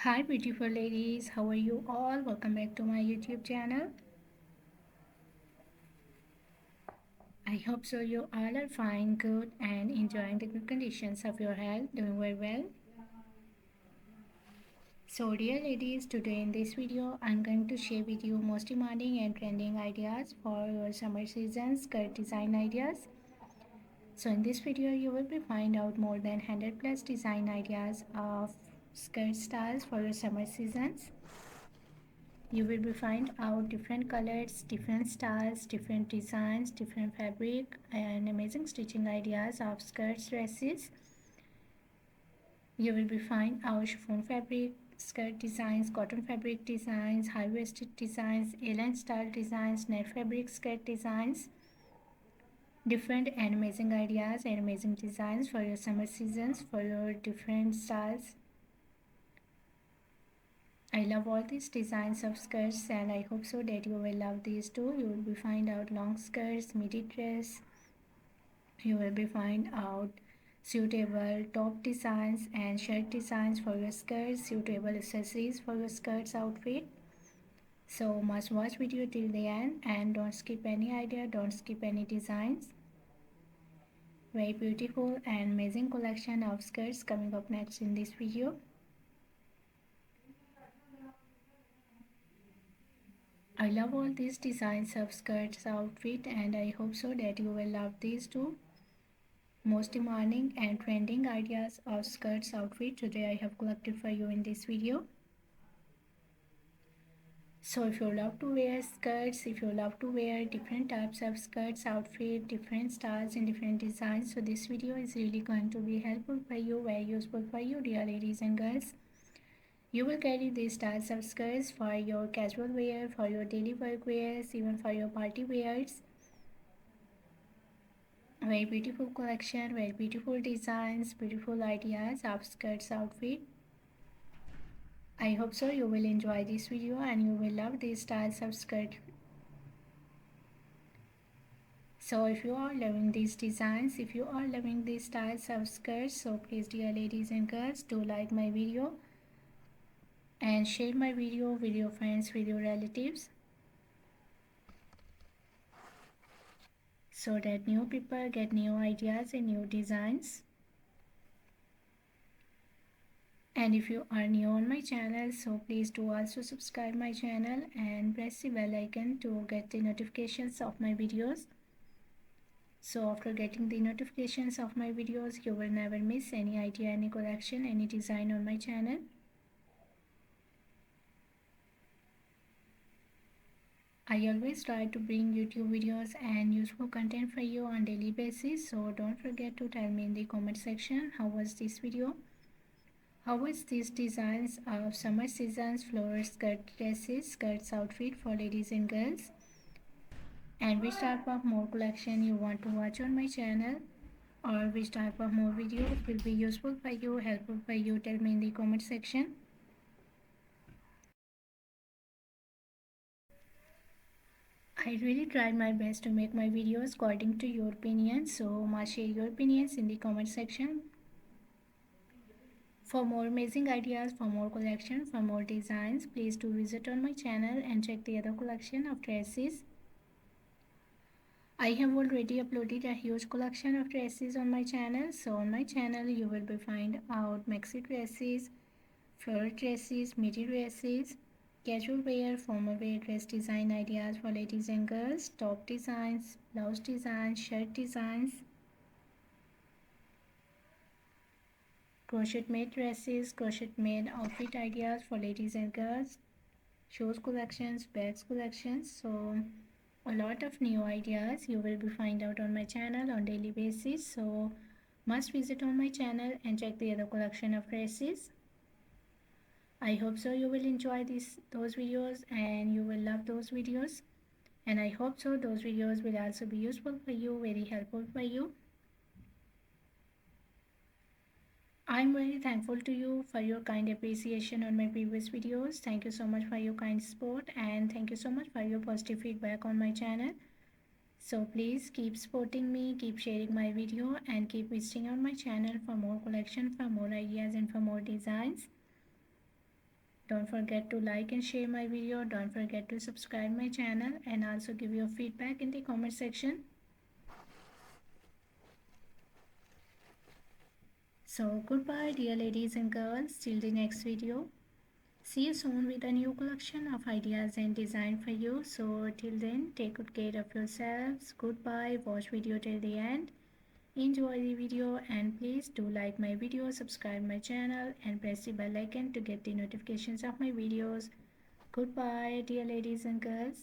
Hi beautiful ladies, how are you all? Welcome back to my YouTube channel. I hope so you all are fine, good and enjoying the good conditions of your health, doing very well. So dear ladies, today in this video I'm going to share with you most demanding and trending ideas for your summer season skirt design ideas. So in this video you will be find out more than 100 plus design ideas of skirt styles for your summer seasons. You will be find out different colors, different styles, different designs, different fabric and amazing stitching ideas of skirts, dresses. You will be find out chiffon fabric skirt designs, cotton fabric designs, high-waisted designs, A-line style designs, net fabric skirt designs, different and amazing ideas and amazing designs for your summer seasons, for your different styles. I love all these designs of skirts and I hope so that you will love these too. You will be find out long skirts, midi dress. You will be find out suitable top designs and shirt designs for your skirts, suitable accessories for your skirts outfit. So must watch video till the end and don't skip any idea, don't skip any designs. Very beautiful and amazing collection of skirts coming up next in this video. I love all these designs of skirts outfit and I hope so that you will love these too. Most demanding and trending ideas of skirts outfit today I have collected for you in this video. So if you love to wear skirts, if you love to wear different types of skirts outfit, different styles and different designs, so this video is really going to be helpful for you, very useful for you dear ladies and girls. You will carry these styles of skirts for your casual wear, for your daily work wears, even for your party wears. Very beautiful collection, very beautiful designs, beautiful ideas of skirts outfit. I hope so you will enjoy this video and you will love these styles of skirt. So if you are loving these designs, if you are loving these styles of skirts, so please dear ladies and girls, do like my video and share my video with your friends, with your relatives, so that new people get new ideas and new designs. And if you are new on my channel, so please do also subscribe my channel and press the bell icon to get the notifications of my videos. So after getting the notifications of my videos, you will never miss any idea, any collection, any design on my channel. I always try to bring YouTube videos and useful content for you on daily basis. So don't forget to tell me in the comment section how was this video. How was these designs of summer season's floral skirt dresses, skirts outfit for ladies and girls? And which type of more collection you want to watch on my channel, or which type of more videos will be useful for you, helpful for you, tell me in the comment section. I really tried my best to make my videos according to your opinions, so must share your opinions in the comment section. For more amazing ideas, for more collection, for more designs, please do visit on my channel and check the other collection of dresses. I have already uploaded a huge collection of dresses on my channel. So on my channel you will be find out maxi dresses, floral dresses, midi dresses, casual wear, formal wear dress design ideas for ladies and girls, top designs, blouse designs, shirt designs, crochet made dresses, crochet made outfit ideas for ladies and girls, shoes collections, bags collections. So a lot of new ideas you will be find out on my channel on daily basis. So must visit on my channel and check the other collection of dresses. I hope so you will enjoy those videos and you will love those videos, and I hope so those videos will also be useful for you, very helpful for you. I'm very thankful to you for your kind appreciation on my previous videos. Thank you so much for your kind support and thank you so much for your positive feedback on my channel. So please keep supporting me, keep sharing my video and keep visiting on my channel for more collection, for more ideas and for more designs. Don't forget to like and share my video. Don't forget to subscribe my channel and also give your feedback in the comment section. So goodbye dear ladies and girls, till the next video. See you soon with a new collection of ideas and design for you. So till then, take good care of yourselves. Goodbye. Watch video till the end. Enjoy the video and please do like my video, subscribe my channel and press the bell icon to get the notifications of my videos. Goodbye dear ladies and girls.